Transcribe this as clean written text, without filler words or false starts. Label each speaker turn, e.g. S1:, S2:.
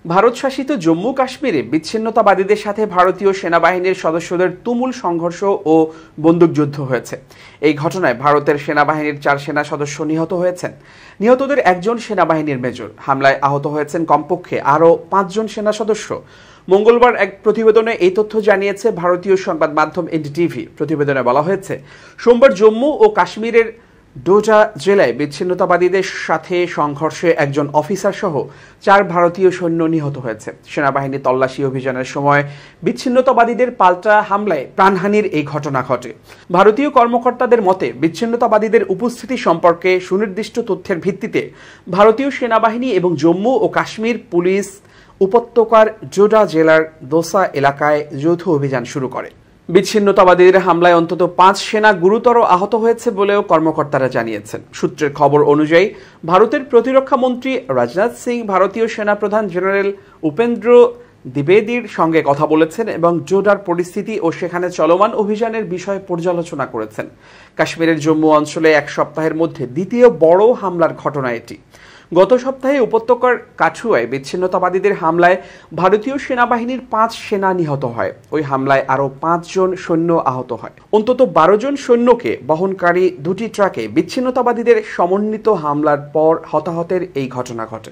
S1: ভারত শাসিত জম্মু কাশ্মীরে বিচ্ছিন্নতাবাদীদের সাথে ভারতীয় সেনাবাহিনীর সদস্যদের তুমুল সংঘর্ষ ও বন্দুকযুদ্ধ হয়েছে। এই ঘটনায় ভারতের সেনাবাহিনীর 4 সেনা সদস্য নিহত হয়েছেন। নিহতদের একজন সেনাবাহিনীর মেজর। হামলায় আহত হয়েছেন কমপক্ষে আরও 5 জন সেনা সদস্য। মঙ্গলবার এক প্রতিবেদনে এই তথ্য জানিয়েছে ভারতীয় সংবাদ মাধ্যম এনডিটিভি। প্রতিবেদনে বলা হয়েছে, সোমবার জম্মু ও কাশ্মীরের ডোডা জেলায় বিচ্ছিন্নতাবাদীদের সাথে সংঘর্ষে একজন অফিসার সহ 4 ভারতীয় সৈন্য নিহত হয়েছে। সেনাবাহিনী তল্লাশি অভিযানের সময় বিচ্ছিন্নতাবাদীদের পাল্টা হামলায় প্রাণহানির এই ঘটনা ঘটে। ভারতীয় কর্মকর্তাদের মতে, বিচ্ছিন্নতাবাদীদের উপস্থিতি সম্পর্কে সুনির্দিষ্ট তথ্যের ভিত্তিতে ভারতীয় সেনাবাহিনী এবং জম্মু ও কাশ্মীর পুলিশ উপত্যকার ডোডা জেলার দোসা এলাকায় যৌথ অভিযান শুরু করে। বিচ্ছিন্নতাবাদীদের হামলায় অন্তত 5 সেনা গুরুতর আহত হয়েছে বলেও কর্মকর্তারা জানিয়েছেন। সূত্রের খবর অনুযায়ী, ভারতের প্রতিরক্ষা মন্ত্রী রাজনাথ সিং ভারতীয় সেনাপ্রধান জেনারেল উপেন্দ্র দ্বিবেদীর সঙ্গে কথা বলেছেন এবং ডোডার পরিস্থিতি ও সেখানে চলমান অভিযানের বিষয়ে পর্যালোচনা করেছেন। কাশ্মীরের জম্মু অঞ্চলে এক সপ্তাহের মধ্যে দ্বিতীয় বড় হামলার ঘটনা এটি। গত সপ্তাহে উপত্যকার কাঠুয়ায় বিচ্ছিন্নতাবাদীদের হামলায় ভারতীয় সেনাবাহিনীর 5 সেনা নিহত হয়। ওই হামলায় আরও 5 জন সৈন্য আহত হয়। অন্তত 12 জন সৈন্যকে বহনকারী 2টি ট্রাকে বিচ্ছিন্নতাবাদীদের সমন্বিত হামলার পর হতাহতের এই ঘটনা ঘটে।